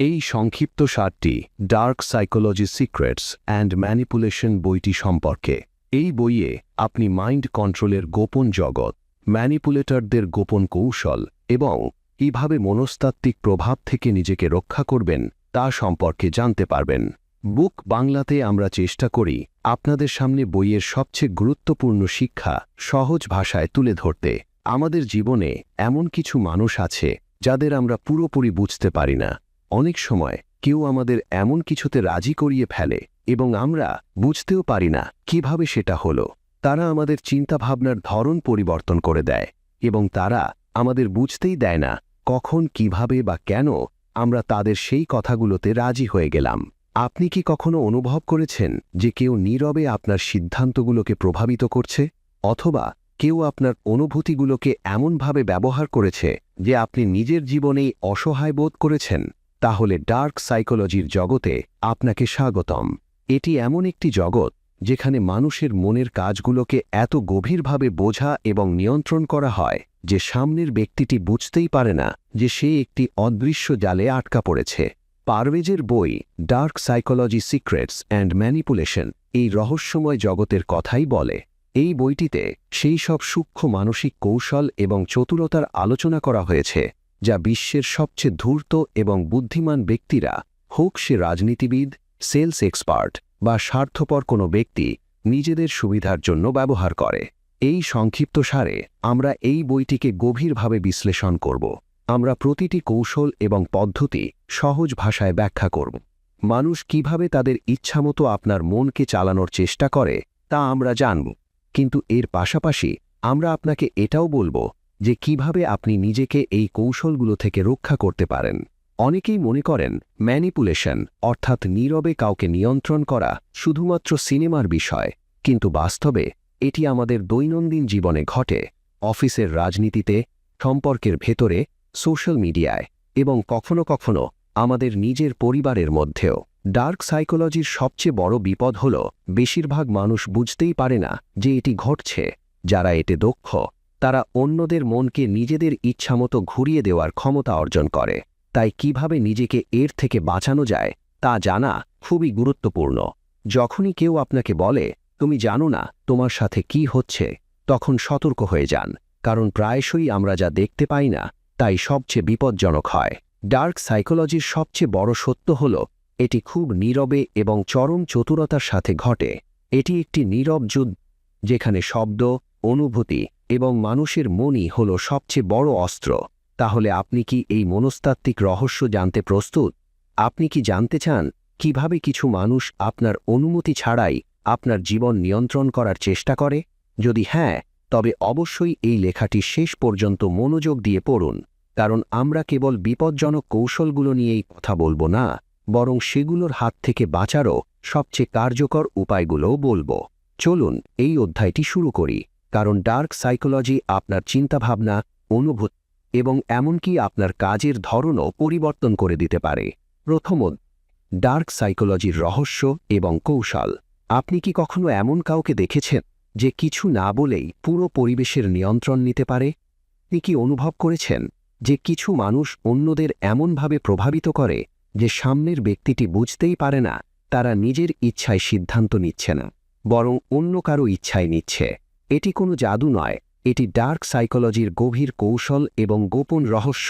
এই সংক্ষিপ্ত সারটি dark psychology secrets and manipulation বইটি সম্পর্কে। এই বইয়ে আপনি মাইন্ড কন্ট্রোলের গোপন জগৎ, ম্যানিপুলেটরদের গোপন কৌশল এবং কীভাবে মনস্তাত্ত্বিক প্রভাব থেকে নিজেকে রক্ষা করবেন তা সম্পর্কে জানতে পারবেন। বুক বাংলাতে আমরা চেষ্টা করি আপনাদের সামনে বইয়ের সবচেয়ে গুরুত্বপূর্ণ শিক্ষা সহজ ভাষায় তুলে ধরতে। আমাদের জীবনে এমন কিছু মানুষ আছে যাদের আমরা পুরোপুরি বুঝতে পারি না। অনেক সময় কেউ আমাদের এমন কিছুতে রাজি করিয়ে ফেলে এবং আমরা বুঝতেও পারি না কিভাবে সেটা হলো। তারা আমাদের চিন্তাভাবনার ধরন পরিবর্তন করে দেয় এবং তারা আমাদের বুঝতেই দেয় না কখন, কিভাবে বা কেন আমরা তাদের সেই কথাগুলোতে রাজি হয়ে গেলাম। আপনি কি কখনো অনুভব করেছেন যে কেউ নীরবে আপনার সিদ্ধান্তগুলোকে প্রভাবিত করছে, অথবা কেউ আপনার অনুভূতিগুলোকে এমনভাবে ব্যবহার করেছে যে আপনি নিজের জীবনেই অসহায় বোধ করেছেন? তাহলে ডার্ক সাইকোলজির জগতে আপনাকে স্বাগতম। এটি এমন একটি জগৎ যেখানে মানুষের মনের কাজগুলোকে এত গভীরভাবে বোঝা এবং নিয়ন্ত্রণ করা হয় যে সামনের ব্যক্তিটি বুঝতেই পারে না যে সে একটি অদৃশ্য জালে আটকা পড়েছে। পারভেজের বই dark psychology secrets and manipulation এই রহস্যময় জগতের কথাই বলে। এই বইটিতে সেই সব সূক্ষ্ম মানসিক কৌশল এবং চতুরতার আলোচনা করা হয়েছে যা বিশ্বের সবচেয়ে ধূর্ত এবং বুদ্ধিমান ব্যক্তিরা, হোক সে রাজনীতিবিদ, সেলস এক্সপার্ট বা স্বার্থপর কোনো ব্যক্তি, নিজেদের সুবিধার জন্য ব্যবহার করে। এই সংক্ষিপ্ত সারে আমরা এই বইটিকে গভীরভাবে বিশ্লেষণ করব। আমরা প্রতিটি কৌশল এবং পদ্ধতি সহজ ভাষায় ব্যাখ্যা করব। মানুষ কিভাবে তাদের ইচ্ছামতো আপনার মনকে চালানোর চেষ্টা করে তা আমরা জানব, কিন্তু এর পাশাপাশি আমরা আপনাকে এটাও বলবো যে কিভাবে আপনি নিজেকে এই কৌশলগুলো থেকে রক্ষা করতে পারেন। অনেকেই মনে করেন ম্যানিপুলেশন অর্থাৎ নীরবে কাউকে নিয়ন্ত্রণ করা শুধুমাত্র সিনেমার বিষয়, কিন্তু বাস্তবে এটি আমাদের দৈনন্দিন জীবনে ঘটে। অফিসের রাজনীতিতে, সম্পর্কের ভেতরে, সোশ্যাল মিডিয়ায় এবং কখনো কখনো আমাদের নিজের পরিবারের মধ্যেও। ডার্ক সাইকোলজির সবচেয়ে বড় বিপদ হল বেশিরভাগ মানুষ বুঝতেই পারে না যে এটি ঘটছে। যারা এতে দক্ষ তারা অন্যদের মনকে নিজেদের ইচ্ছামতো ঘুরিয়ে দেওয়ার ক্ষমতা অর্জন করে। তাই কিভাবে নিজেকে এর থেকে বাঁচানো যায় তা জানা খুবই গুরুত্বপূর্ণ। যখনই কেউ আপনাকে বলে তুমি জানো না তোমার সাথে কি হচ্ছে, তখন সতর্ক হয়ে যান, কারণ প্রায়শই আমরা যা দেখতে পাই না তাই সবচেয়ে বিপজ্জনক হয়। ডার্ক সাইকোলজির সবচেয়ে বড় সত্য হল এটি খুব নীরবে এবং চরম চতুরতার সাথে ঘটে। এটি একটি নীরব যুদ্ধ যেখানে শব্দ, অনুভূতি এবং মানুষের মনই হল সবচেয়ে বড় অস্ত্র। তাহলে আপনি কি এই মনস্তাত্ত্বিক রহস্য জানতে প্রস্তুত? আপনি কি জানতে চান কিভাবে কিছু মানুষ আপনার অনুমতি ছাড়াই আপনার জীবন নিয়ন্ত্রণ করার চেষ্টা করে? যদি হ্যাঁ, তবে অবশ্যই এই লেখাটি শেষ পর্যন্ত মনোযোগ দিয়ে পড়ুন, কারণ আমরা কেবল বিপজ্জনক কৌশলগুলো নিয়েই কথা বলবো না, বরং সেগুলোর হাত থেকে বাঁচারও সবচেয়ে কার্যকর উপায়গুলোও বলবো। চলুন এই অধ্যায়টি শুরু করি, কারণ ডার্ক সাইকোলজি আপনার চিন্তাভাবনা, অনুভূতি এবং এমনকি আপনার কাজের ধরনও পরিবর্তন করে দিতে পারে। প্রথমত, ডার্ক সাইকোলজির রহস্য এবং কৌশল। আপনি কি কখনো এমন কাউকে দেখেছেন যে কিছু না বলেই পুরো পরিবেশের নিয়ন্ত্রণ নিতে পারে? আপনি কি অনুভব করেছেন যে কিছু মানুষ অন্যদের এমনভাবে প্রভাবিত করে যে সামনের ব্যক্তিটি বুঝতেই পারে না তারা নিজের ইচ্ছায় সিদ্ধান্ত নিচ্ছে না, বরং অন্য কারো ইচ্ছায় নিচ্ছে? এটি কোনো জাদু নয়, এটি ডার্ক সাইকোলজির গভীর কৌশল এবং গোপন রহস্য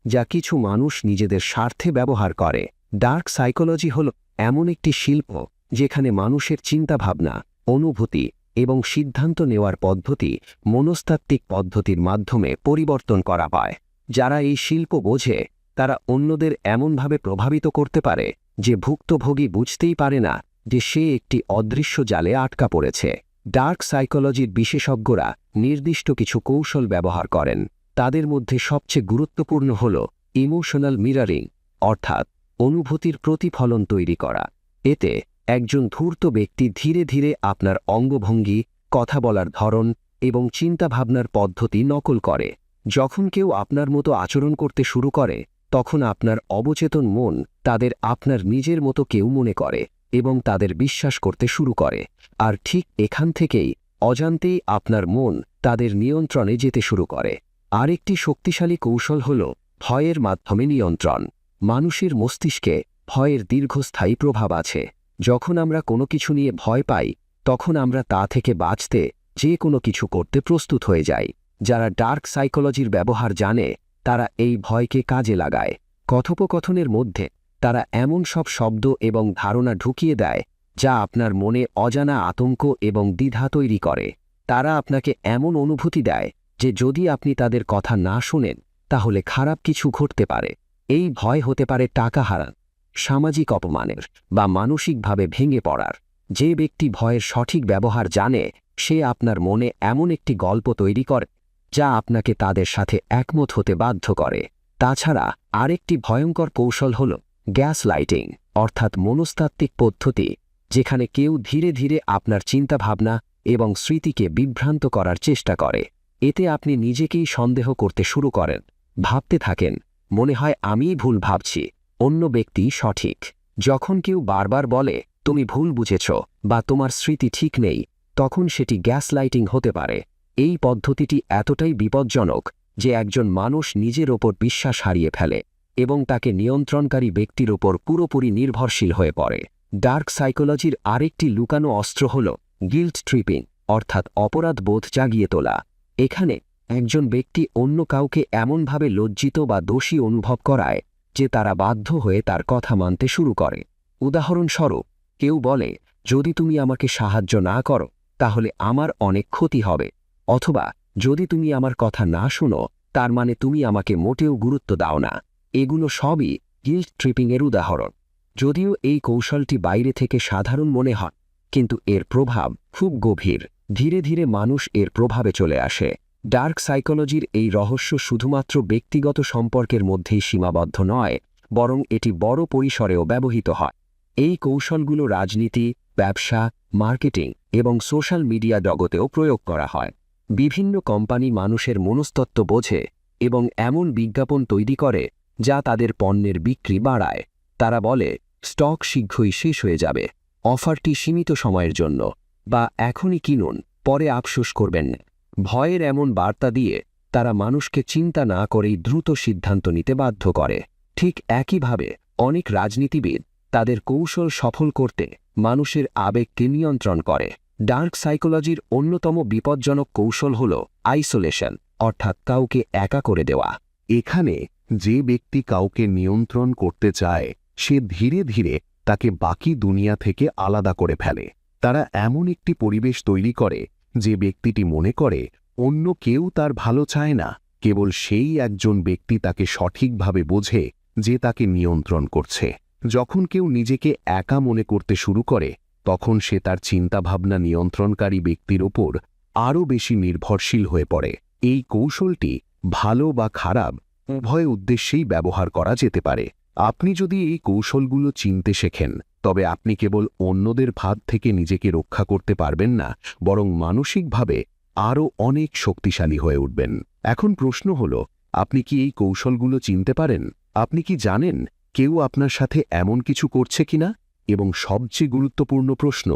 যা কিছু মানুষ নিজেদের স্বার্থে ব্যবহার করে। ডার্ক সাইকোলজি হল এমন একটি শিল্প যেখানে মানুষের চিন্তাভাবনা, অনুভূতি এবং সিদ্ধান্ত নেওয়ার পদ্ধতি মনস্তাত্ত্বিক পদ্ধতির মাধ্যমে পরিবর্তন করা হয়। যারা এই শিল্প বোঝে তারা অন্যদের এমনভাবে প্রভাবিত করতে পারে যে ভুক্তভোগী বুঝতেই পারে না যে সে একটি অদৃশ্য জালে আটকা পড়েছে। ডার্ক সাইকোলজির বিশেষজ্ঞরা নির্দিষ্ট কিছু কৌশল ব্যবহার করেন। তাদের মধ্যে সবচেয়ে গুরুত্বপূর্ণ হল ইমোশনাল মিররিং, অর্থাৎ অনুভূতির প্রতিফলন তৈরি করা। এতে একজন ধূর্ত ব্যক্তি ধীরে ধীরে আপনার অঙ্গভঙ্গি, কথা বলার ধরন এবং চিন্তাভাবনার পদ্ধতি নকল করে। যখন কেউ আপনার মতো আচরণ করতে শুরু করে, তখন আপনার অবচেতন মন তাদের আপনার নিজের মতো কেউ মনে করে এবং তাদের বিশ্বাস করতে শুরু করে। আর ঠিক এখান থেকেই অজান্তেই আপনার মন তাদের নিয়ন্ত্রণে যেতে শুরু করে। আরেকটি শক্তিশালী কৌশল হল ভয়ের মাধ্যমে নিয়ন্ত্রণ। মানুষের মস্তিষ্কে ভয়ের দীর্ঘস্থায়ী প্রভাব আছে। যখন আমরা কোনো কিছু নিয়ে ভয় পাই, তখন আমরা তা থেকে বাঁচতে যে কোনো কিছু করতে প্রস্তুত হয়ে যাই। যারা ডার্ক সাইকোলজির ব্যবহার জানে, তারা এই ভয়কে কাজে লাগায়। কথোপকথনের মধ্যে তারা এমন সব শব্দ এবং ধারণা ঢুকিয়ে দেয় যা আপনার মনে অজানা আতঙ্ক এবং দ্বিধা তৈরি করে। তারা আপনাকে এমন অনুভূতি দেয় যে যদি আপনি তাদের কথা না শুনেন, তাহলে খারাপ কিছু ঘটতে পারে। এই ভয় হতে পারে টাকা হারান, সামাজিক অপমানের বা মানসিকভাবে ভেঙে পড়ার। যে ব্যক্তি ভয়ের সঠিক ব্যবহার জানে, সে আপনার মনে এমন একটি গল্প তৈরি করে যা আপনাকে তাদের সাথে একমত হতে বাধ্য করে। তাছাড়া আরেকটি ভয়ঙ্কর কৌশল হল গ্যাস লাইটিং, অর্থাৎ মনস্তাত্ত্বিক পদ্ধতি, যেখানে কেউ ধীরে ধীরে আপনার চিন্তাভাবনা এবং স্মৃতিকে বিভ্রান্ত করার চেষ্টা করে। এতে আপনি নিজেকেই সন্দেহ করতে শুরু করেন, ভাবতে থাকেন, মনে হয় আমিই ভুল ভাবছি, অন্য ব্যক্তি সঠিক। যখন কেউ বারবার বলে তুমি ভুল বুঝেছ বা তোমার স্মৃতি ঠিক নেই, তখন সেটি গ্যাস লাইটিং হতে পারে। এই পদ্ধতিটি এতটাই বিপজ্জনক যে একজন মানুষ নিজের ওপর বিশ্বাস হারিয়ে ফেলে এবং তাকে নিয়ন্ত্রণকারী ব্যক্তির ওপর পুরোপুরি নির্ভরশীল হয়ে পড়ে। ডার্ক সাইকোলজির আরেকটি লুকানো অস্ত্র হল গিল্ট ট্রিপিং, অর্থাৎ অপরাধ বোধ জাগিয়ে তোলা। এখানে একজন ব্যক্তি অন্য কাউকে এমনভাবে লজ্জিত বা দোষী অনুভব করায় যে তারা বাধ্য হয়ে তার কথা মানতে শুরু করে। উদাহরণস্বরূপ, কেউ বলে যদি তুমি আমাকে সাহায্য না করো তাহলে আমার অনেক ক্ষতি হবে, অথবা যদি তুমি আমার কথা না শোনো তার মানে তুমি আমাকে মোটেও গুরুত্ব দাও না। এগুলো সবই গিল্ট ট্রিপিংয়ের উদাহরণ। যদিও এই কৌশলটি বাইরে থেকে সাধারণ মনে হয়, কিন্তু এর প্রভাব খুব গভীর। ধীরে ধীরে মানুষ এর প্রভাবে চলে আসে। ডার্ক সাইকোলজির এই রহস্য শুধুমাত্র ব্যক্তিগত সম্পর্কের মধ্যেই সীমাবদ্ধ নয়, বরং এটি বড় পরিসরেও ব্যবহৃত হয়। এই কৌশলগুলো রাজনীতি, ব্যবসা, মার্কেটিং এবং সোশ্যাল মিডিয়া জগতেও প্রয়োগ করা হয়। বিভিন্ন কোম্পানি মানুষের মনস্তত্ত্ব বোঝে এবং এমন বিজ্ঞাপন তৈরি করে যা তাদের পণ্যের বিক্রি বাড়ায়। তারা বলে স্টক শীঘ্রই শেষ হয়ে যাবে, অফারটি সীমিত সময়ের জন্য, বা এখনই কিনুন, পরে আফসোস করবেন না। ভয়ের এমন বার্তা দিয়ে তারা মানুষকে চিন্তা না করেই দ্রুত সিদ্ধান্ত নিতে বাধ্য করে। ঠিক একইভাবে অনেক রাজনীতিবিদ তাদের কৌশল সফল করতে মানুষের আবেগকে নিয়ন্ত্রণ করে। ডার্ক সাইকোলজির অন্যতম বিপজ্জনক কৌশল হল আইসোলেশন, অর্থাৎ কাউকে একা করে দেওয়া। এখানে যে ব্যক্তি কাউকে নিয়ন্ত্রণ করতে চায়, সে ধীরে ধীরে তাকে বাকি দুনিয়া থেকে আলাদা করে ফেলে। তারা এমন একটি পরিবেশ তৈরি করে যে ব্যক্তিটি মনে করে অন্য কেউ তার ভালো চায় না, কেবল সেই একজন ব্যক্তি তাকে সঠিকভাবে বোঝে যে তাকে নিয়ন্ত্রণ করছে। যখন কেউ নিজেকে একা মনে করতে শুরু করে, তখন সে তার চিন্তাভাবনা নিয়ন্ত্রণকারী ব্যক্তির ওপর আরও বেশি নির্ভরশীল হয়ে পড়ে। এই কৌশলটি ভালো বা খারাপ উভয় উদ্দেশ্যেই ব্যবহার করা যেতে পারে। আপনি যদি এই কৌশলগুলো চিনতে শেখেন, তবে আপনি কেবল অন্যদের ফাঁদ থেকে নিজেকে রক্ষা করতে পারবেন না, বরং মানসিকভাবে আরও অনেক শক্তিশালী হয়ে উঠবেন। এখন প্রশ্ন হল, আপনি কি এই কৌশলগুলো চিনতে পারেন? আপনি কি জানেন কেউ আপনার সাথে এমন কিছু করছে কিনা? এবং সবচেয়ে গুরুত্বপূর্ণ প্রশ্ন,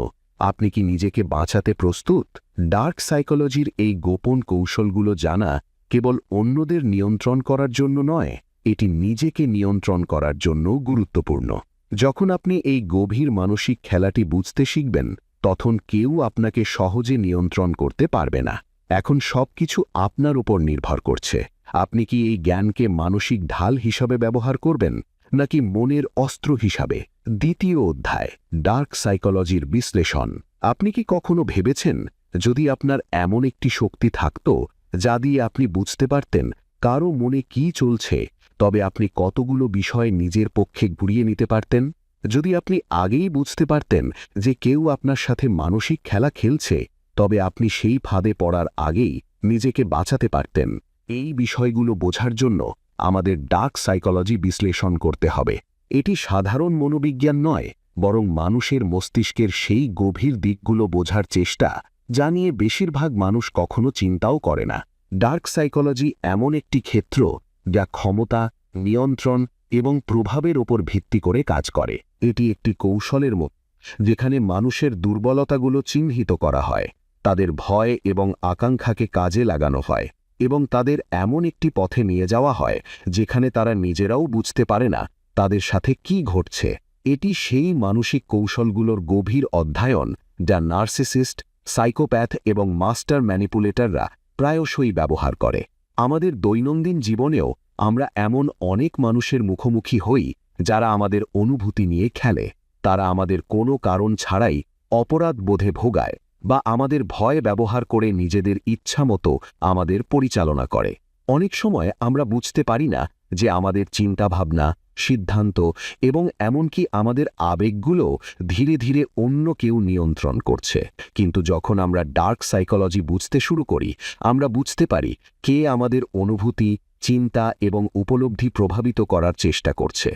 আপনি কি নিজেকে বাঁচাতে প্রস্তুত? ডার্ক সাইকোলজির এই গোপন কৌশলগুলো জানা কেবল অন্যদের নিয়ন্ত্রণ করার জন্য নয়, এটি নিজেকে নিয়ন্ত্রণ করার জন্যও গুরুত্বপূর্ণ। যখন আপনি এই গভীর মানসিক খেলাটি বুঝতে শিখবেন, তখন কেউ আপনাকে সহজে নিয়ন্ত্রণ করতে পারবে না। এখন সবকিছু আপনার উপর নির্ভর করছে। আপনি কি এই জ্ঞানকে মানসিক ঢাল হিসাবে ব্যবহার করবেন, নাকি মনের অস্ত্র হিসাবে? দ্বিতীয় অধ্যায়, ডার্ক সাইকোলজির বিশ্লেষণ। আপনি কি কখনো ভেবেছেন, যদি আপনার এমন একটি শক্তি থাকত যা দিয়ে আপনি বুঝতে পারতেন কারো মনে কি চলছে, তবে আপনি কতগুলো বিষয় নিজের পক্ষে ঘুরিয়ে নিতে পারতেন? যদি আপনি আগেই বুঝতে পারতেন যে কেউ আপনার সাথে মানসিক খেলা খেলছে, তবে আপনি সেই ফাঁদে পড়ার আগেই নিজেকে বাঁচাতে পারতেন। এই বিষয়গুলো বোঝার জন্য আমাদের ডার্ক সাইকোলজি বিশ্লেষণ করতে হবে। এটি সাধারণ মনোবিজ্ঞান নয়, বরং মানুষের মস্তিষ্কের সেই গভীর দিকগুলো বোঝার চেষ্টা, যা নিয়ে বেশিরভাগ মানুষ কখনো চিন্তাও করে না। ডার্ক সাইকোলজি এমন একটি ক্ষেত্র যা ক্ষমতা, নিয়ন্ত্রণ এবং প্রভাবের ওপর ভিত্তি করে কাজ করে। এটি একটি কৌশলের মতো যেখানে মানুষের দুর্বলতাগুলো চিহ্নিত করা হয়, তাদের ভয় এবং আকাঙ্ক্ষাকে কাজে লাগানো হয়, এবং তাদের এমন একটি পথে নিয়ে যাওয়া হয় যেখানে তারা নিজেরাও বুঝতে পারে না তাদের সাথে কি ঘটছে। এটি সেই মানসিক কৌশলগুলোর গভীর অধ্যয়ন যা নার্সিসিস্ট, সাইকোপ্যাথ এবং মাস্টার ম্যানিপুলেটররা প্রায়শই ব্যবহার করে। আমাদের দৈনন্দিন জীবনেও আমরা এমন অনেক মানুষের মুখোমুখি হই যারা আমাদের অনুভূতি নিয়ে খেলে। তারা আমাদের কোনো কারণ ছাড়াই অপরাধ বোধে ভোগায় বা আমাদের ভয় ব্যবহার করে নিজেদের ইচ্ছামতো আমাদের পরিচালনা করে। অনেক সময় আমরা বুঝতে পারি না যে আমাদের চিন্তাভাবনা, সিদ্ধান্ত এবং এমনকি আমাদের আবেগগুলো ধীরে ধীরে অন্য কেউ নিয়ন্ত্রণ করছে। কিন্তু যখন আমরা ডার্ক সাইকোলজি বুঝতে শুরু করি, আমরা বুঝতে পারি কে আমাদের অনুভূতি, চিন্তা এবং উপলব্ধি প্রভাবিত করার চেষ্টা করছে।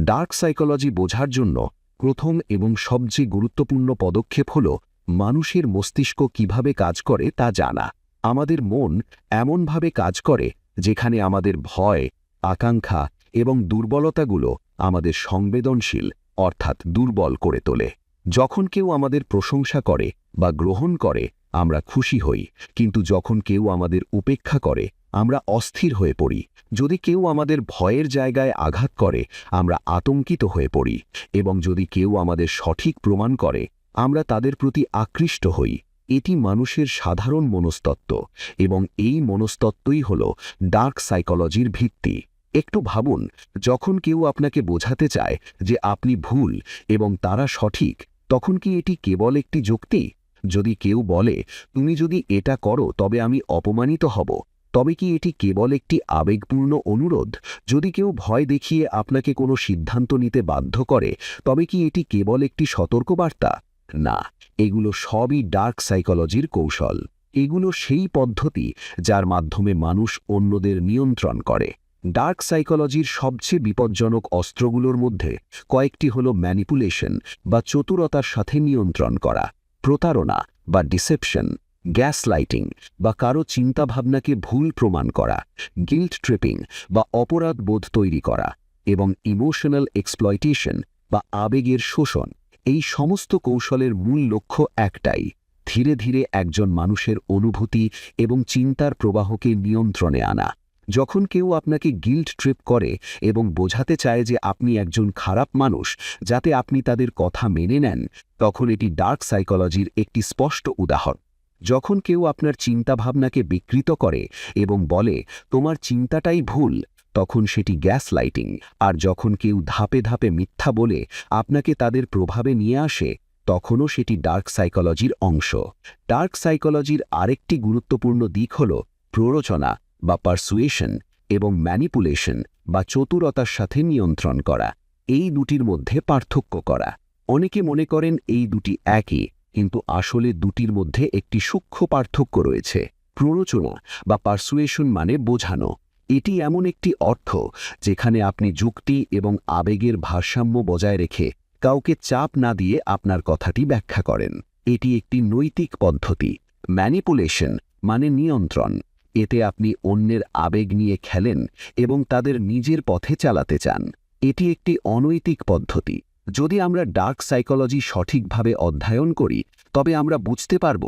ডার্ক সাইকোলজি বোঝার জন্য প্রথম এবং সবচেয়ে গুরুত্বপূর্ণ পদক্ষেপ হল মানুষের মস্তিষ্ক কিভাবে কাজ করে তা জানা। আমাদের মন এমনভাবে কাজ করে যেখানে আমাদের ভয়, আকাঙ্ক্ষা এবং দুর্বলতাগুলো আমাদের সংবেদনশীল অর্থাৎ দুর্বল করে তোলে। যখন কেউ আমাদের প্রশংসা করে বা গ্রহণ করে আমরা খুশি হই, কিন্তু যখন কেউ আমাদের উপেক্ষা করে আমরা অস্থির হয়ে পড়ি। যদি কেউ আমাদের ভয়ের জায়গায় আঘাত করে আমরা আতঙ্কিত হয়ে পড়ি, এবং যদি কেউ আমাদের সঠিক প্রমাণ করে আমরা তাদের প্রতি আকৃষ্ট হই। এটি মানুষের সাধারণ মনস্তত্ত্ব, এবং এই মনস্তত্ত্বই হল ডার্ক সাইকোলজির ভিত্তি। একটু ভাবুন, যখন কেউ আপনাকে বোঝাতে চায় যে আপনি ভুল এবং তারা সঠিক, তখন কি এটি কেবল একটি যুক্তি? যদি কেউ বলে তুমি যদি এটা করো তবে আমি অপমানিত হব, তবে কি এটি কেবল একটি আবেগপূর্ণ অনুরোধ? যদি কেউ ভয় দেখিয়ে আপনাকে কোনো সিদ্ধান্ত নিতে বাধ্য করে, তবে কি এটি কেবল একটি সতর্কবার্তা? না, এগুলো সবই ডার্ক সাইকোলজির কৌশল। এগুলো সেই পদ্ধতি যার মাধ্যমে মানুষ অন্যদের নিয়ন্ত্রণ করে। ডার্ক সাইকোলজির সবচেয়ে বিপজ্জনক অস্ত্রগুলোর মধ্যে কয়েকটি হল ম্যানিপুলেশন বা চতুরতার সাথে নিয়ন্ত্রণ করা, প্রতারণা বা ডিসেপশন, গ্যাসলাইটিং বা কারো চিন্তাভাবনাকে ভুল প্রমাণ করা, গিল্ট ট্রিপিং বা অপরাধ বোধ তৈরি করা, এবং ইমোশনাল এক্সপ্লয়টেশন বা আবেগের শোষণ। এই সমস্ত কৌশলের মূল লক্ষ্য একটাই: ধীরে ধীরে একজন মানুষের অনুভূতি এবং চিন্তার প্রবাহকে নিয়ন্ত্রণে আনা। যখন কেউ আপনাকে গিল্ট ট্রিপ করে এবং বোঝাতে চায় যে আপনি একজন খারাপ মানুষ যাতে আপনি তাদের কথা মেনে নেন, তখন এটি ডার্ক সাইকোলজির একটি স্পষ্ট উদাহরণ। যখন কেউ আপনার চিন্তাভাবনাকে বিকৃত করে এবং বলে তোমার চিন্তাটাই ভুল, তখন সেটি গ্যাসলাইটিং। আর যখন কেউ ধাপে ধাপে মিথ্যা বলে আপনাকে তাদের প্রভাবে নিয়ে আসে, তখনও সেটি ডার্ক সাইকোলজির অংশ। ডার্ক সাইকোলজির আরেকটি গুরুত্বপূর্ণ দিক হল প্ররোচনা বা পারসুয়েশন এবং ম্যানিপুলেশন বা চতুরতার সাথে নিয়ন্ত্রণ করা। এই দুটির মধ্যে পার্থক্য করা। অনেকে মনে করেন এই দুটি একই, কিন্তু আসলে দুটির মধ্যে একটি সূক্ষ্ম পার্থক্য রয়েছে। প্ররোচনা বা পারসুয়েশন মানে বোঝানো। এটি এমন একটি অর্থ যেখানে আপনি যুক্তি এবং আবেগের ভারসাম্য বজায় রেখে কাউকে চাপ না দিয়ে আপনার কথাটি ব্যাখ্যা করেন। এটি একটি নৈতিক পদ্ধতি। ম্যানিপুলেশন মানে নিয়ন্ত্রণ। এতে আপনি অন্যের আবেগ নিয়ে খেলেন এবং তাদের নিজের পথে চালাতে চান। এটি একটি অনৈতিক পদ্ধতি। যদি আমরা ডার্ক সাইকোলজি সঠিকভাবে অধ্যয়ন করি, তবে আমরা বুঝতে পারব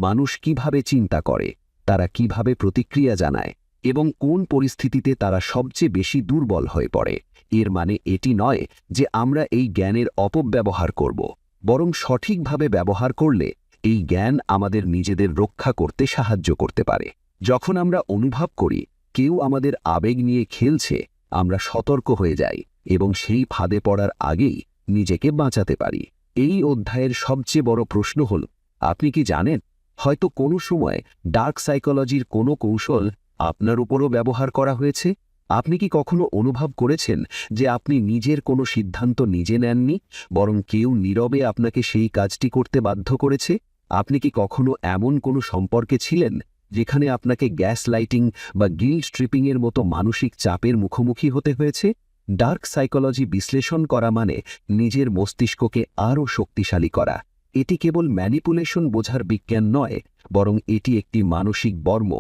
মানুষ কিভাবে চিন্তা করে, তারা কিভাবে প্রতিক্রিয়া জানায় এবং কোন পরিস্থিতিতে তারা সবচেয়ে বেশি দুর্বল হয়ে পড়ে। এর মানে এটি নয় যে আমরা এই জ্ঞানের অপব্যবহার করব, বরং সঠিকভাবে ব্যবহার করলে এই জ্ঞান আমাদের নিজেদের রক্ষা করতে সাহায্য করতে পারে। যখন আমরা অনুভব করি কেউ আমাদের আবেগ নিয়ে খেলছে, আমরা সতর্ক হয়ে যাই এবং সেই ফাঁদে পড়ার আগেই নিজেকে বাঁচাতে পারি। এই অধ্যায়ের সবচেয়ে বড় প্রশ্ন হল, আপনি কি জানেন হয়তো কোনো সময় ডার্ক সাইকোলজির কোনো কৌশল আপনার উপরও ব্যবহার করা হয়েছে? আপনি কি কখনো অনুভব করেছেন যে আপনি নিজের কোনো সিদ্ধান্ত নিজে নেননি, বরং কেউ নীরবে আপনাকে সেই কাজটি করতে বাধ্য করেছে? আপনি কি কখনো এমন কোনো সম্পর্কে ছিলেন যেখানে আপনাকে গ্যাস লাইটিং বা গিল্ট ট্রিপিংয়ের মতো মানসিক চাপের মুখোমুখি হতে হয়েছে? ডার্ক সাইকোলজি বিশ্লেষণ করা মানে নিজের মস্তিষ্ককে আরও শক্তিশালী করা। এটি কেবল ম্যানিপুলেশন বোঝার বিজ্ঞান নয়, বরং এটি একটি মানসিক বর্ম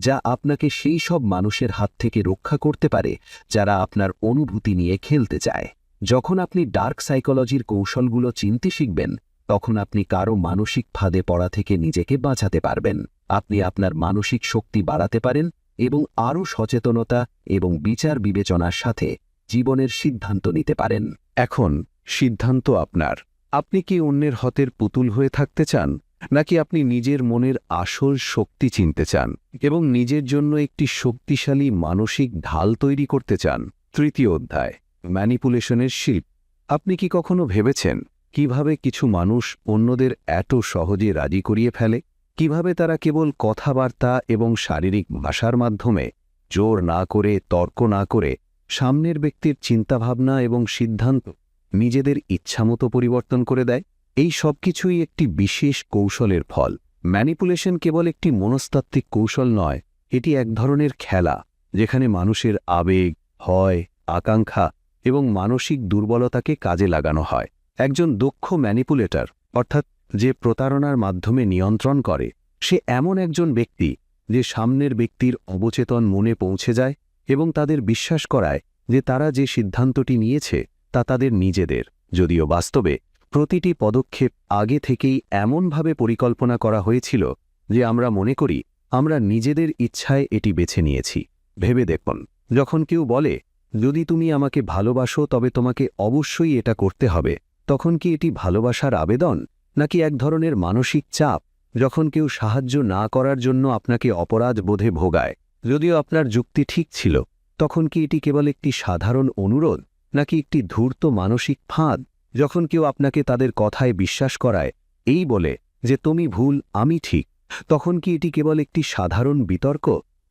যা আপনাকে সেই সব মানুষের হাত থেকে রক্ষা করতে পারে যারা আপনার অনুভূতি নিয়ে খেলতে চায়। যখন আপনি ডার্ক সাইকোলজির কৌশলগুলো চিনতে শিখবেন, তখন আপনি কারো মানসিক ফাঁদে পড়া থেকে নিজেকে বাঁচাতে পারবেন। আপনি আপনার মানসিক শক্তি বাড়াতে পারেন এবং আরও সচেতনতা এবং বিচার বিবেচনার সাথে জীবনের সিদ্ধান্ত নিতে পারেন। এখন সিদ্ধান্ত আপনার। আপনি কি অন্যের হাতের পুতুল হয়ে থাকতে চান, নাকি আপনি নিজের মনের আসল শক্তি চিনতে চান এবং নিজের জন্য একটি শক্তিশালী মানসিক ঢাল তৈরি করতে চান? তৃতীয় অধ্যায়, ম্যানিপুলেশনের শিল্প। আপনি কি কখনো ভেবেছেন কিভাবে কিছু মানুষ অন্যদের এত সহজে রাজি করিয়ে ফেলে? কিভাবে তারা কেবল কথাবার্তা এবং শারীরিক ভাষার মাধ্যমে, জোর না করে, তর্ক না করে, সামনের ব্যক্তির চিন্তাভাবনা এবং সিদ্ধান্ত নিজেদের ইচ্ছামতো পরিবর্তন করে দেয়? এই সব কিছুই একটি বিশেষ কৌশলের ফল। ম্যানিপুলেশন কেবল একটি মনস্তাত্ত্বিক কৌশল নয়, এটি এক ধরনের খেলা যেখানে মানুষের আবেগ, ভয়, আকাঙ্ক্ষা এবং মানসিক দুর্বলতাকে কাজে লাগানো হয়। একজন দক্ষ ম্যানিপুলেটর, অর্থাৎ যে প্রতারণার মাধ্যমে নিয়ন্ত্রণ করে, সে এমন একজন ব্যক্তি যে সামনের ব্যক্তির অবচেতন মনে পৌঁছে যায় এবং তাদের বিশ্বাস করায় যে তারা যে সিদ্ধান্তটি নিয়েছে তা তাদের নিজেদের, যদিও বাস্তবে প্রতিটি পদক্ষেপ আগে থেকেই এমনভাবে পরিকল্পনা করা হয়েছিল যে আমরা মনে করি আমরা নিজেদের ইচ্ছায় এটি বেছে নিয়েছি। ভেবে দেখুন, যখন কেউ বলে, যদি তুমি আমাকে ভালোবাসো তবে তোমাকে অবশ্যই এটা করতে হবে, তখন কি এটি ভালোবাসার আবেদন, নাকি এক ধরনের মানসিক চাপ? যখন কেউ সাহায্য না করার জন্য আপনাকে অপরাধ বোধে ভোগায়, যদিও আপনার যুক্তি ঠিক ছিল, তখন কি এটি কেবল একটি সাধারণ অনুরোধ, নাকি একটি ধূর্ত মানসিক ফাঁদ? যখন কেউ আপনাকে তাদের কথায় বিশ্বাস করায়, এই বলে যে তুমি ভুল, আমি ঠিক, তখন কি এটি কেবল একটি সাধারণ বিতর্ক,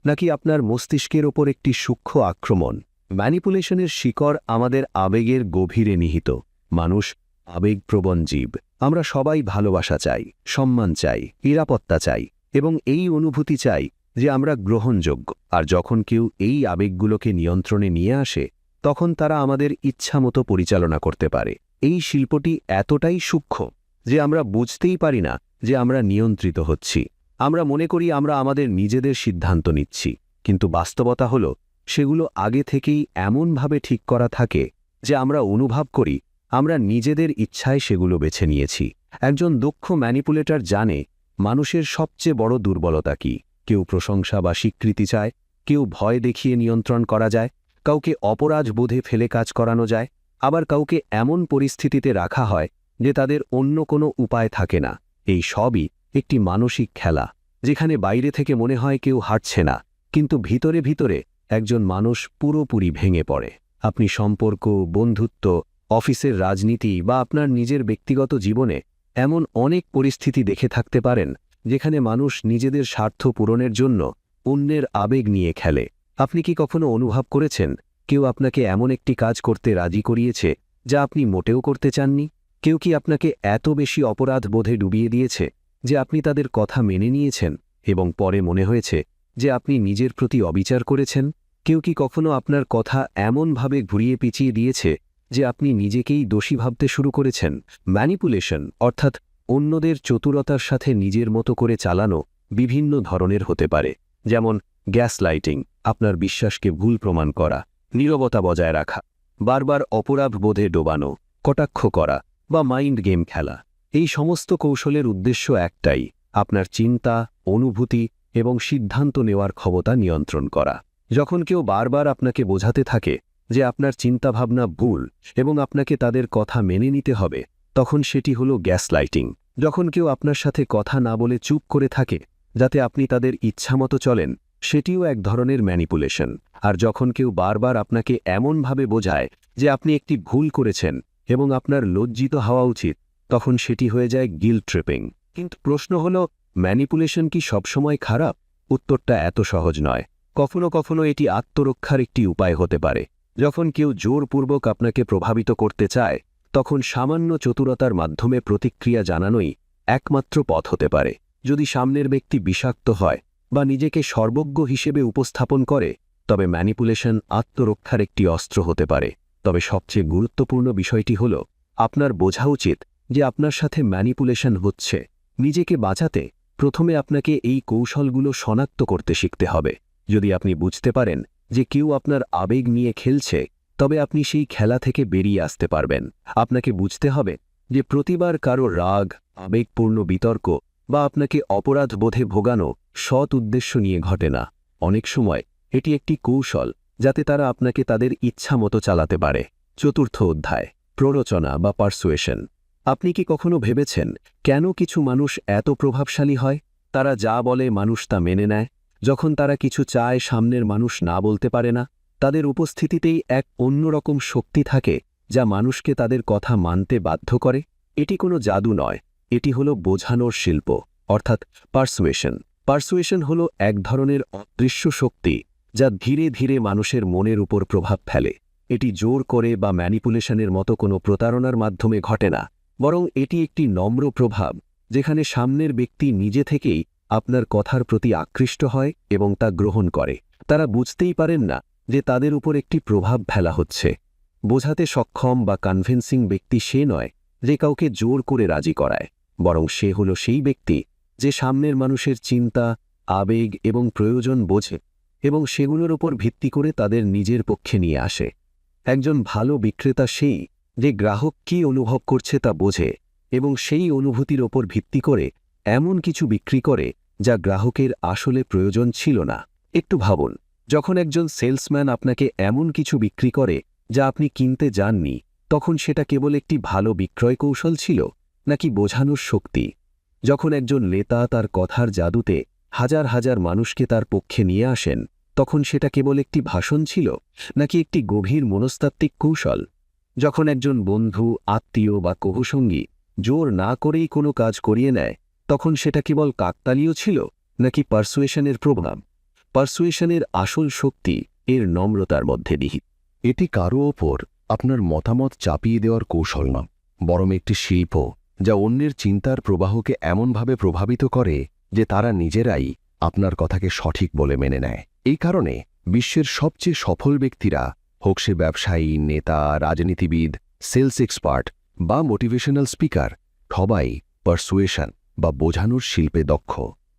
নাকি আপনার মস্তিষ্কের ওপর একটি সূক্ষ্ম আক্রমণ? ম্যানিপুলেশনের শিকড় আমাদের আবেগের গভীরে নিহিত। মানুষ আবেগপ্রবণ জীব। আমরা সবাই ভালোবাসা চাই, সম্মান চাই, নিরাপত্তা চাই এবং এই অনুভূতি চাই যে আমরা গ্রহণযোগ্য। আর যখন কেউ এই আবেগগুলোকে নিয়ন্ত্রণে নিয়ে আসে, তখন তারা আমাদের ইচ্ছামতো পরিচালনা করতে পারে। এই শিল্পটি এতটাই সূক্ষ্ম যে আমরা বুঝতেই পারি না যে আমরা নিয়ন্ত্রিত হচ্ছি। আমরা মনে করি আমরা আমাদের নিজেদের সিদ্ধান্ত নিচ্ছি, কিন্তু বাস্তবতা হল সেগুলো আগে থেকেই এমনভাবে ঠিক করা থাকে যে আমরা অনুভব করি আমরা নিজেদের ইচ্ছায় সেগুলো বেছে নিয়েছি। একজন দক্ষ ম্যানিপুলেটর জানে মানুষের সবচেয়ে বড় দুর্বলতা কি। কেউ প্রশংসা বা স্বীকৃতি চায়, কেউ ভয় দেখিয়ে নিয়ন্ত্রণ করা যায়, কাউকে অপরাধ বোধে ফেলে কাজ করানো যায়, আবার কাউকে এমন পরিস্থিতিতে রাখা হয় যে তাদের অন্য কোনো উপায় থাকে না। এই সবই একটি মানসিক খেলা, যেখানে বাইরে থেকে মনে হয় কেউ হারছে না, কিন্তু ভিতরে ভিতরে একজন মানুষ পুরোপুরি ভেঙে পড়ে। আপনি সম্পর্ক, বন্ধুত্ব, অফিসের রাজনীতি বা আপনার নিজের ব্যক্তিগত জীবনে এমন অনেক পরিস্থিতি দেখে থাকতে পারেন যেখানে মানুষ নিজেদের স্বার্থ পূরণের জন্য অন্যের আবেগ নিয়ে খেলে। আপনি কি কখনো অনুভব করেছেন কেউ আপনাকে এমন একটি কাজ করতে রাজি করিয়েছে যা আপনি মোটেও করতে চাননি? কেউ কি আপনাকে এত বেশি অপরাধ বোধে ডুবিয়ে দিয়েছে যে আপনি তাদের কথা মেনে নিয়েছেন এবং পরে মনে হয়েছে যে আপনি নিজের প্রতি অবিচার করেছেন? কেউ কি কখনো আপনার কথা এমনভাবে ঘুরিয়ে পিছিয়ে দিয়েছে যে আপনি নিজেকেই দোষী ভাবতে শুরু করেছেন? ম্যানিপুলেশন, অর্থাৎ অন্যদের চতুরতার সাথে নিজের মতো করে চালানো, বিভিন্ন ধরনের হতে পারে, যেমন গ্যাসলাইটিং, আপনার বিশ্বাসকে ভুল প্রমাণ করা, নীরবতা বজায় রাখা, বারবার অপরাধ বোধে ডোবানো, কটাক্ষ করা বা মাইন্ড গেম খেলা। এই সমস্ত কৌশলের উদ্দেশ্য একটাই, আপনার চিন্তা, অনুভূতি এবং সিদ্ধান্ত নেওয়ার ক্ষমতা নিয়ন্ত্রণ করা। যখন কেউ বারবার আপনাকে বোঝাতে থাকে যে আপনার চিন্তাভাবনা ভুল এবং আপনাকে তাদের কথা মেনে নিতে হবে, তখন সেটি হলো গ্যাসলাইটিং। যখন কেউ আপনার সাথে কথা না বলে চুপ করে থাকে যাতে আপনি তাদের ইচ্ছামতো চলেন, সেটিও এক ধরনের ম্যানিপুলেশন। আর যখন কেউ বারবার আপনাকে এমনভাবে বোঝায় যে আপনি একটি ভুল করেছেন এবং আপনার লজ্জিত হওয়া উচিত, তখন সেটি হয়ে যায় গিল্ট ট্রিপিং। কিন্তু প্রশ্ন হল, ম্যানিপুলেশন কি সবসময় খারাপ? উত্তরটা এত সহজ নয়। কখনো কখনো এটি আত্মরক্ষার একটি উপায় হতে পারে। যখন কেউ জোরপূর্বক আপনাকে প্রভাবিত করতে চায়, তখন সামান্য চতুরতার মাধ্যমে প্রতিক্রিয়া জানানোই একমাত্র পথ হতে পারে। যদি সামনের ব্যক্তি বিষাক্ত হয় বা নিজেকে সর্বজ্ঞ হিসেবে উপস্থাপন করে, তবে ম্যানিপুলেশন আত্মরক্ষার একটি অস্ত্র হতে পারে। তবে সবচেয়ে গুরুত্বপূর্ণ বিষয়টি হল, আপনার বোঝা উচিত যে আপনার সাথে ম্যানিপুলেশন হচ্ছে। নিজেকে বাঁচাতে প্রথমে আপনাকে এই কৌশলগুলো শনাক্ত করতে শিখতে হবে। যদি আপনি বুঝতে পারেন যে কেউ আপনার আবেগ নিয়ে খেলছে, তবে আপনি সেই খেলা থেকে বেরিয়ে আসতে পারবেন। আপনাকে বুঝতে হবে যে প্রতিবার কারো রাগ, আবেগপূর্ণ বিতর্ক বা আপনাকে অপরাধ বোধে ভোগানো সৎ উদ্দেশ্য নিয়ে ঘটে না। অনেক সময় এটি একটি কৌশল যাতে তারা আপনাকে তাদের ইচ্ছা মতো চালাতে পারে। চতুর্থ অধ্যায়, প্ররোচনা বা পারসুয়েশন। আপনি কি কখনো ভেবেছেন কেন কিছু মানুষ এত প্রভাবশালী হয়? তারা যা বলে মানুষ তা মেনে নেয়। যখন তারা কিছু চায় সামনের মানুষ না বলতে পারে না। তাদের উপস্থিতিতেই এক অন্যরকম শক্তি থাকে যা মানুষকে তাদের কথা মানতে বাধ্য করে। এটি কোনো জাদু নয়, এটি হলো বোঝানোর শিল্প, অর্থাৎ পারসুয়েশন। পারসুয়েশন হলো এক ধরনের অদৃশ্য শক্তি যা ধীরে ধীরে মানুষের মনের উপর প্রভাব ফেলে। এটি জোর করে বা ম্যানিপুলেশনের মতো কোনো প্রতারণার মাধ্যমে ঘটে না, বরং এটি একটি নম্র প্রভাব যেখানে সামনের ব্যক্তি নিজে থেকেই আপনার কথার প্রতি আকৃষ্ট হয় এবং তা গ্রহণ করে। তারা বুঝতেই পারেন না যে তাদের উপর একটি প্রভাব ফেলা হচ্ছে। বোঝাতে সক্ষম বা কনভিন্সিং ব্যক্তি সে নয় যে কাউকে জোর করে রাজি করায়, বরং সে হল সেই ব্যক্তি যে সামনের মানুষের চিন্তা, আবেগ এবং প্রয়োজন বোঝে এবং সেগুলোর উপর ভিত্তি করে তাদের নিজের পক্ষে নিয়ে আসে। একজন ভালো বিক্রেতা সেই যে গ্রাহক কী অনুভব করছে তা বোঝে এবং সেই অনুভূতির ওপর ভিত্তি করে এমন কিছু বিক্রি করে যা গ্রাহকের আসলে প্রয়োজন ছিল না। একটু ভাবুন, যখন একজন সেলসম্যান আপনাকে এমন কিছু বিক্রি করে যা আপনি কিনতে যাননি, তখন সেটা কেবল একটি ভালো বিক্রয় কৌশল ছিল নাকি বোঝানোর শক্তি? যখন একজন নেতা তার কথার জাদুতে হাজার হাজার মানুষকে তার পক্ষে নিয়ে আসেন, তখন সেটা কেবল একটি ভাষণ ছিল নাকি একটি গভীর মনস্তাত্ত্বিক কৌশল? যখন একজন বন্ধু, আত্মীয় বা কহুসঙ্গী জোর না করেই কোনো কাজ করিয়ে নেয়, তখন সেটা কেবল কাকতালীয় ছিল নাকি পারসুয়েশনের প্রভাব? পারসুয়েশনের আসল শক্তি এর নম্রতার মধ্যে নিহিত। এটি কারও ওপর আপনার মতামত চাপিয়ে দেওয়ার কৌশল নয়, বরং একটি শিল্প যা অন্যের চিন্তার প্রবাহকে এমনভাবে প্রভাবিত করে যে তারা নিজেরাই আপনার কথাকে সঠিক বলে মেনে নেয়। এই কারণে বিশ্বের সবচেয়ে সফল ব্যক্তিরা, হোক সে ব্যবসায়ী, নেতা, রাজনীতিবিদ, সেলস এক্সপার্ট বা মোটিভেশনাল স্পিকার, সবাই পারসুয়েশন বা বোঝানোর শিল্পে দক্ষ।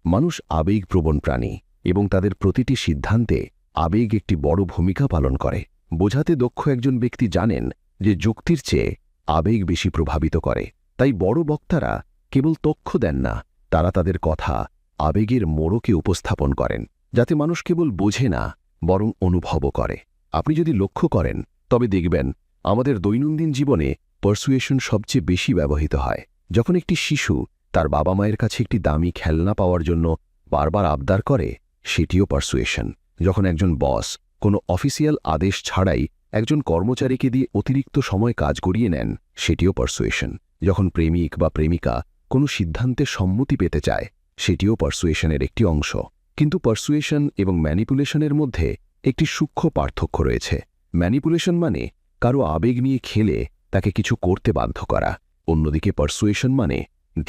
মানুষ আবেগপ্রবণ প্রাণী এবং তাদের প্রতিটি সিদ্ধান্তে আবেগ একটি বড় ভূমিকা পালন করে। বোঝাতে দক্ষ একজন ব্যক্তি জানেন যে যুক্তির চেয়ে আবেগ বেশি প্রভাবিত করে। তাই বড় বক্তারা কেবল তথ্য দেন না, তারা তাদের কথা আবেগের মোড়কে উপস্থাপন করেন, যাতে মানুষ কেবল বোঝে না বরং অনুভবও করে। আপনি যদি লক্ষ্য করেন তবে দেখবেন আমাদের দৈনন্দিন জীবনে পারসুয়েশন সবচেয়ে বেশি ব্যবহৃত হয়। যখন একটি শিশু তার বাবা মায়ের কাছে একটি দামি খেলনা পাওয়ার জন্য বারবার আবদার করে, সেটিও পারসুয়েশন। যখন একজন বস কোনো অফিসিয়াল আদেশ ছাড়াই একজন কর্মচারীকে দিয়ে অতিরিক্ত সময় কাজ করিয়ে নেন, সেটিও পারসুয়েশন। যখন প্রেমিক বা প্রেমিকা কোনো সিদ্ধান্তে সম্মতি পেতে চায়, সেটিও পারসুয়েশনের একটি অংশ। কিন্তু পারসুয়েশন এবং ম্যানিপুলেশনের মধ্যে একটি সূক্ষ্ম পার্থক্য রয়েছে। ম্যানিপুলেশন মানে কারো আবেগ নিয়ে খেলে তাকে কিছু করতে বাধ্য করা। অন্যদিকে পারসুয়েশন মানে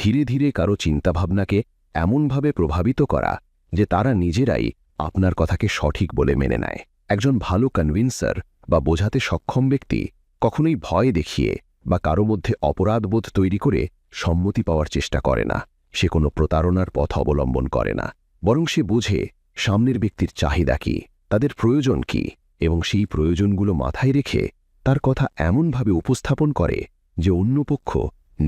ধীরে ধীরে কারো চিন্তাভাবনাকে এমনভাবে প্রভাবিত করা যে তারা নিজেরাই আপনার কথাকে সঠিক বলে মেনে নেয়। একজন ভালো কনভিন্সার বা বোঝাতে সক্ষম ব্যক্তি কখনোই ভয় দেখিয়ে বা কারো মধ্যে অপরাধবোধ তৈরি করে সম্মতি পাওয়ার চেষ্টা করে না। সে কোনো প্রতারণার পথ অবলম্বন করে না, বরং সে বোঝে সামনের ব্যক্তির চাহিদা কী, তাদের প্রয়োজন কী, এবং সেই প্রয়োজনগুলো মাথায় রেখে তার কথা এমনভাবে উপস্থাপন করে যে অন্য পক্ষ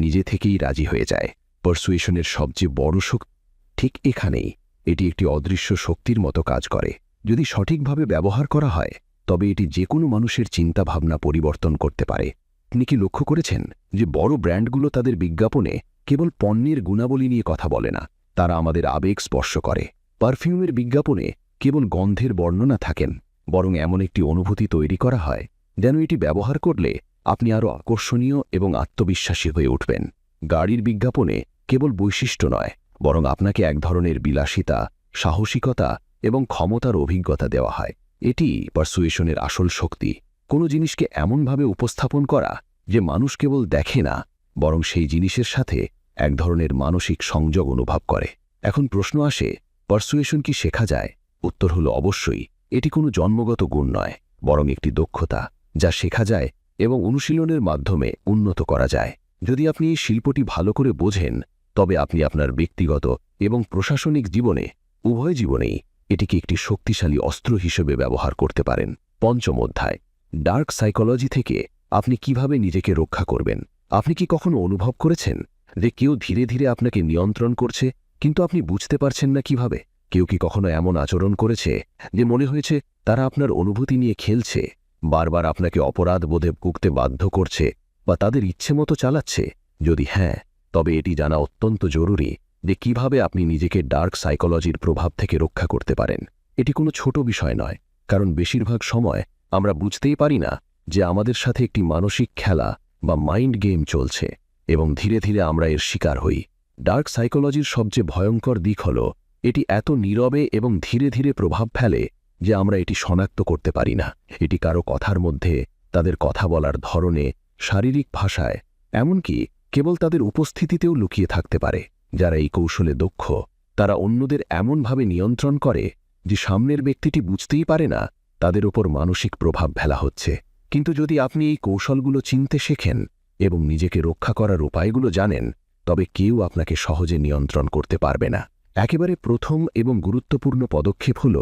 নিজে থেকেই রাজি হয়ে যায়। পারসুয়েশনের সবচেয়ে বড় শক্তি ঠিক এখানেই। এটি একটি অদৃশ্য শক্তির মতো কাজ করে। যদি সঠিকভাবে ব্যবহার করা হয় তবে এটি যে কোনো মানুষের চিন্তাভাবনা পরিবর্তন করতে পারে। আপনি কি লক্ষ্য করেছেন যে বড় ব্র্যান্ডগুলো তাদের বিজ্ঞাপনে কেবল পণ্যের গুণাবলী নিয়ে কথা বলে না, তারা আমাদের আবেগ স্পর্শ করে। পারফিউমের বিজ্ঞাপনে কেবল গন্ধের বর্ণনা থাকেন, বরং এমন একটি অনুভূতি তৈরি করা হয় যেন এটি ব্যবহার করলে আপনি আরও আকর্ষণীয় এবং আত্মবিশ্বাসী হয়ে উঠবেন। গাড়ির বিজ্ঞাপনে কেবল বৈশিষ্ট্য নয়, বরং আপনাকে এক ধরনের বিলাসিতা, সাহসিকতা এবং ক্ষমতার অভিজ্ঞতা দেওয়া হয়। এটি পারসুয়েশনের আসল শক্তি। কোনো জিনিসকে এমনভাবে উপস্থাপন করা যে মানুষ কেবল দেখে না, বরং সেই জিনিসের সাথে এক ধরনের মানসিক সংযোগ অনুভব করে। এখন প্রশ্ন আসে, পারসুয়েশন কি শেখা যায়? উত্তর হলো অবশ্যই। এটি কোনো জন্মগত গুণ নয়, বরং একটি দক্ষতা যা শেখা যায় এবং অনুশীলনের মাধ্যমে উন্নত করা যায়। যদি আপনি এই শিল্পটি ভালো করে বোঝেন, তবে আপনি আপনার ব্যক্তিগত এবং প্রশাসনিক জীবনে, উভয় জীবনেই এটিকে একটি শক্তিশালী অস্ত্র হিসেবে ব্যবহার করতে পারেন। পঞ্চম অধ্যায়, ডার্ক সাইকোলজি থেকে আপনি কিভাবে নিজেকে রক্ষা করবেন। আপনি কি কখনো অনুভব করেছেন যে কেউ ধীরে ধীরে আপনাকে নিয়ন্ত্রণ করছে, কিন্তু আপনি বুঝতে পারছেন না কিভাবে? কেউ কি কখনো এমন আচরণ করেছে যে মনে হয়েছে তারা আপনার অনুভূতি নিয়ে খেলছে, বারবার আপনাকে অপরাধ বোধে ভুগতে বাধ্য করছে বা তাদের ইচ্ছে মতো চালাচ্ছে? যদি হ্যাঁ, তবে এটি জানা অত্যন্ত জরুরি যে কিভাবে আপনি নিজেকে ডার্ক সাইকোলজির প্রভাব থেকে রক্ষা করতে পারেন। এটি কোনো ছোট বিষয় নয়, কারণ বেশিরভাগ সময় আমরা বুঝতেই পারি না যে আমাদের সাথে একটি মানসিক খেলা বা মাইন্ড গেম চলছে, এবং ধীরে ধীরে আমরা এর শিকার হই। ডার্ক সাইকোলজির সবচেয়ে ভয়ঙ্কর দিক হল এটি এত নীরবে এবং ধীরে ধীরে প্রভাব ফেলে যে আমরা এটি শনাক্ত করতে পারি না। এটি কারো কথার মধ্যে, তাদের কথা বলার ধরনে, শারীরিক ভাষায়, এমনকি কেবল তাদের উপস্থিতিতেও লুকিয়ে থাকতে পারে। যারা এই কৌশলে দক্ষ তারা অন্যদের এমনভাবে নিয়ন্ত্রণ করে যে সামনের ব্যক্তিটি বুঝতেই পারে না তাদের উপর মানসিক প্রভাব ফেলা হচ্ছে। কিন্তু যদি আপনি এই কৌশলগুলো চিনতে শেখেন এবং নিজেকে রক্ষা করার উপায়গুলো জানেন, তবে কেউ আপনাকে সহজে নিয়ন্ত্রণ করতে পারবে না। একেবারে প্রথম এবং গুরুত্বপূর্ণ পদক্ষেপ হল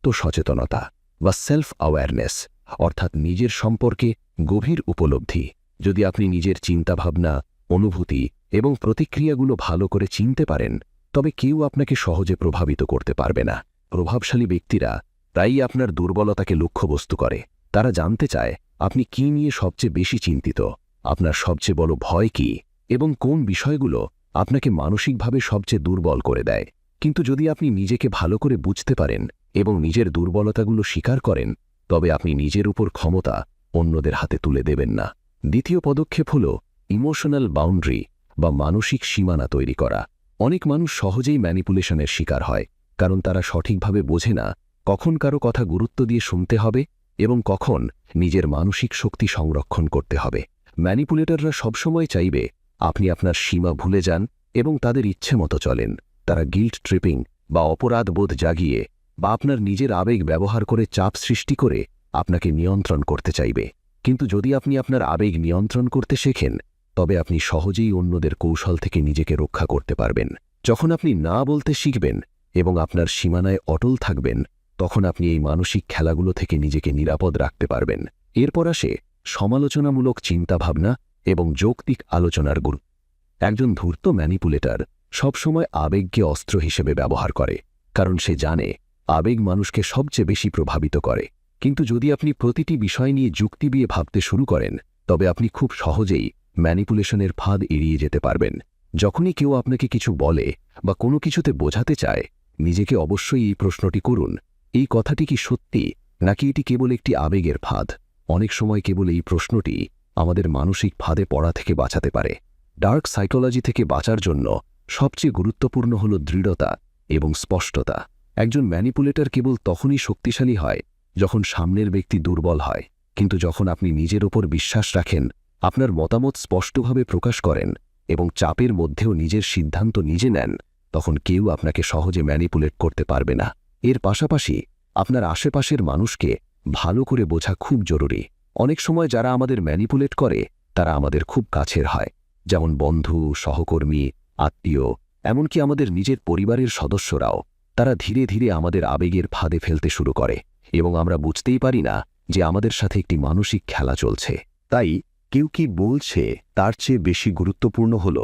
সচেতনতা বা সেলফ অ্যাওয়ারনেস, অর্থাৎ নিজের সম্পর্কে গভীর উপলব্ধি। যদি আপনি নিজের চিন্তাভাবনা, অনুভূতি এবং প্রতিক্রিয়াগুলো ভালো করে চিনতে পারেন, তবে কেউ আপনাকে সহজে প্রভাবিত করতে পারবে না। প্রভাবশালী ব্যক্তিরা প্রায়ই আপনার দুর্বলতাকে লক্ষ্যবস্তু করে। তারা জানতে চায় আপনি কী নিয়ে সবচেয়ে বেশি চিন্তিত, আপনার সবচেয়ে বড় ভয় কী, এবং কোন বিষয়গুলো আপনাকে মানসিকভাবে সবচেয়ে দুর্বল করে দেয়। কিন্তু যদি আপনি নিজেকে ভালো করে বুঝতে পারেন এবং নিজের দুর্বলতাগুলো স্বীকার করেন, তবে আপনি নিজের উপর ক্ষমতা অন্যদের হাতে তুলে দেবেন না। দ্বিতীয় পদক্ষেপ হল ইমোশনাল বাউন্ডারি বা মানসিক সীমানা তৈরি করা। অনেক মানুষ সহজেই ম্যানিপুলেশনের শিকার হয়, কারণ তারা সঠিকভাবে বোঝে না কখন কারো কথা গুরুত্ব দিয়ে শুনতে হবে এবং কখন নিজের মানসিক শক্তি সংরক্ষণ করতে হবে। ম্যানিপুলেটররা সবসময় চাইবে আপনি আপনার সীমা ভুলে যান এবং তাদের ইচ্ছে মতো চলেন। তারা গিল্ট ট্রিপিং বা অপরাধ বোধ জাগিয়ে বা আপনার নিজের আবেগ ব্যবহার করে চাপ সৃষ্টি করে আপনাকে নিয়ন্ত্রণ করতে চাইবে। কিন্তু যদি আপনি আপনার আবেগ নিয়ন্ত্রণ করতে শেখেন, তবে আপনি সহজেই অন্যদের কৌশল থেকে নিজেকে রক্ষা করতে পারবেন। যখন আপনি না বলতে শিখবেন এবং আপনার সীমানায় অটল থাকবেন, তখন আপনি এই মানসিক খেলাগুলো থেকে নিজেকে নিরাপদ রাখতে পারবেন। এরপর আসে সমালোচনামূলক চিন্তাভাবনা এবং যৌক্তিক আলোচনার গুরুত্ব। একজন ধূর্ত ম্যানিপুলেটর সবসময় আবেগকে অস্ত্র হিসেবে ব্যবহার করে, কারণ সে জানে আবেগ মানুষকে সবচেয়ে বেশি প্রভাবিত করে। কিন্তু যদি আপনি প্রতিটি বিষয় নিয়ে যুক্তি দিয়ে ভাবতে শুরু করেন, তবে আপনি খুব সহজেই ম্যানিপুলেশনের ফাঁদ এড়িয়ে যেতে পারবেন। যখনই কেউ আপনাকে কিছু বলে বা কোনো কিছুতে বোঝাতে চায়, নিজেকে অবশ্যই এই প্রশ্নটি করুন, এই কথাটি কি সত্যি, নাকি এটি কেবল একটি আবেগের ফাঁদ? অনেক সময় কেবল এই প্রশ্নটি আমাদের মানসিক ফাঁদে পড়া থেকে বাঁচাতে পারে। ডার্ক সাইকোলজি থেকে বাঁচার জন্য সবচেয়ে গুরুত্বপূর্ণ হল দৃঢ়তা এবং স্পষ্টতা। একজন ম্যানিপুলেটর কেবল তখনই শক্তিশালী হয় যখন সামনের ব্যক্তি দুর্বল হয়। কিন্তু যখন আপনি নিজের ওপর বিশ্বাস রাখেন, আপনার মতামত স্পষ্টভাবে প্রকাশ করেন এবং চাপের মধ্যেও নিজের সিদ্ধান্ত নিজে নেন, তখন কেউ আপনাকে সহজে ম্যানিপুলেট করতে পারবে না। এর পাশাপাশি আপনার আশেপাশের মানুষকে ভালো করে বোঝা খুব জরুরি। অনেক সময় যারা আমাদের ম্যানিপুলেট করে তারা আমাদের খুব কাছের হয়, যেমন বন্ধু, সহকর্মী, আত্মীয়, এমনকি আমাদের নিজের পরিবারের সদস্যরাও। তারা ধীরে ধীরে আমাদের আবেগের ফাঁদে ফেলতে শুরু করে এবং আমরা বুঝতেই পারি না যে আমাদের সাথে একটি মানসিক খেলা চলছে। তাই কেউ কি বলছে তার চেয়ে বেশি গুরুত্বপূর্ণ হল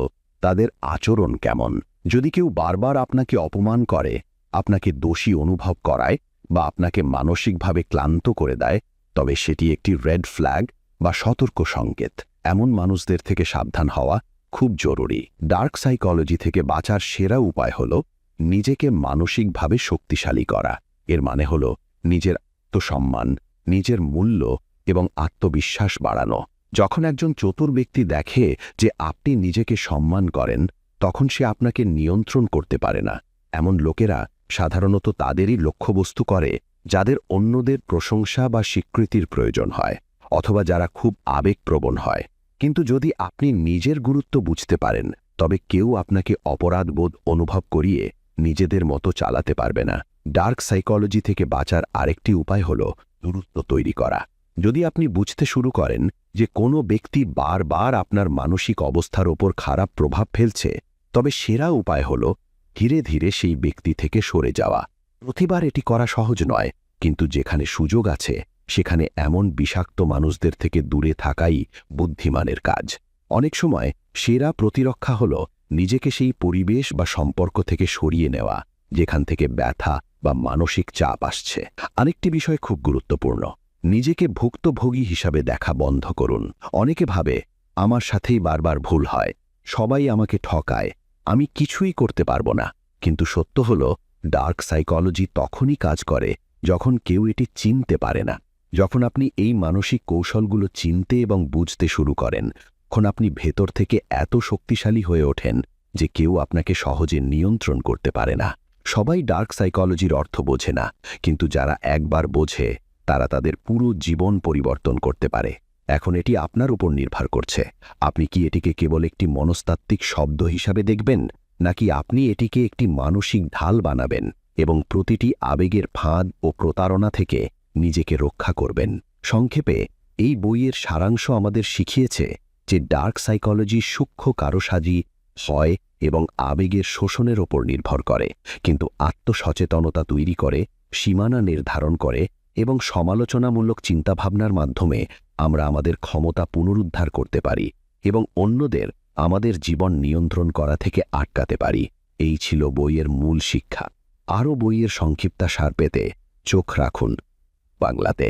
তাদের আচরণ কেমন। যদি কেউ বারবার আপনাকে অপমান করে, আপনাকে দোষী অনুভব করায় বা আপনাকে মানসিকভাবে ক্লান্ত করে দেয়, তবে সেটি একটি রেড ফ্ল্যাগ বা সতর্ক সংকেত। এমন মানুষদের থেকে সাবধান হওয়া খুব জরুরি। ডার্ক সাইকোলজি থেকে বাঁচার সেরা উপায় হল নিজেকে মানসিকভাবে শক্তিশালী করা। এর মানে হল নিজের আত্মসম্মান, নিজের মূল্য এবং আত্মবিশ্বাস বাড়ানো। যখন একজন চতুর ব্যক্তি দেখে যে আপনি নিজেকে সম্মান করেন, তখন সে আপনাকে নিয়ন্ত্রণ করতে পারে না। এমন লোকেরা সাধারণত তাদেরই লক্ষ্যবস্তু করে যাদের অন্যদের প্রশংসা বা স্বীকৃতির প্রয়োজন হয়, অথবা যারা খুব আবেগপ্রবণ হয়। কিন্তু যদি আপনি নিজের গুরুত্ব বুঝতে পারেন, তবে কেউ আপনাকে অপরাধবোধ অনুভব করিয়ে নিজেদের মতো চালাতে পারবে না। ডার্ক সাইকোলজি থেকে বাঁচার আরেকটি উপায় হল দূরত্ব তৈরি করা। যদি আপনি বুঝতে শুরু করেন যে কোনো ব্যক্তি বারবার আপনার মানসিক অবস্থার ওপর খারাপ প্রভাব ফেলছে, তবে সেরা উপায় হল ধীরে ধীরে সেই ব্যক্তি থেকে সরে যাওয়া। প্রতিবার এটি করা সহজ নয়, কিন্তু যেখানে সুযোগ আছে সেখানে এমন বিষাক্ত মানুষদের থেকে দূরে থাকাই বুদ্ধিমানের কাজ। অনেক সময় সেরা প্রতিরক্ষা হল নিজেকে সেই পরিবেশ বা সম্পর্ক থেকে সরিয়ে নেওয়া যেখান থেকে ব্যথা বা মানসিক চাপ আসছে। আরেকটি বিষয় খুব গুরুত্বপূর্ণ, নিজেকে ভুক্তভোগী হিসাবে দেখা বন্ধ করুন। অনেকে ভাবে আমার সাথেই বারবার ভুল হয়, সবাই আমাকে ঠকায়, আমি কিছুই করতে পারবো না। কিন্তু সত্য হলো, ডার্ক সাইকোলজি তখনই কাজ করে যখন কেউ এটি চিনতে পারে না। যখন আপনি এই মানসিক কৌশলগুলো চিনতে এবং বুঝতে শুরু করেন, তখন আপনি ভেতর থেকে এত শক্তিশালী হয়ে ওঠেন যে কেউ আপনাকে সহজে নিয়ন্ত্রণ করতে পারে না। সবাই ডার্ক সাইকোলজির অর্থ বোঝে না, কিন্তু যারা একবার বোঝে তারা তাদের পুরো জীবন পরিবর্তন করতে পারে। এখন এটি আপনার উপর নির্ভর করছে, আপনি কি এটিকে কেবল একটি মনস্তাত্ত্বিক শব্দ হিসাবে দেখবেন, নাকি আপনি এটিকে একটি মানসিক ঢাল বানাবেন এবং প্রতিটি আবেগের ফাঁদ ও প্রতারণা থেকে নিজেকে রক্ষা করবেন। সংক্ষেপে, এই বইয়ের সারাংশ আমাদের শিখিয়েছে যে ডার্ক সাইকোলজি সূক্ষ্ম কারসাজি হয় এবং আবেগের শোষণের ওপর নির্ভর করে, কিন্তু আত্মসচেতনতা তৈরি করে, সীমানা নির্ধারণ করে এবং সমালোচনামূলক চিন্তাভাবনার মাধ্যমে আমরা আমাদের ক্ষমতা পুনরুদ্ধার করতে পারি এবং অন্যদের আমাদের জীবন নিয়ন্ত্রণ করা থেকে আটকাতে পারি। এই ছিল বইয়ের মূল শিক্ষা। আরও বইয়ের সংক্ষিপ্তাসার পেতে চোখ রাখুন বাংলাতে।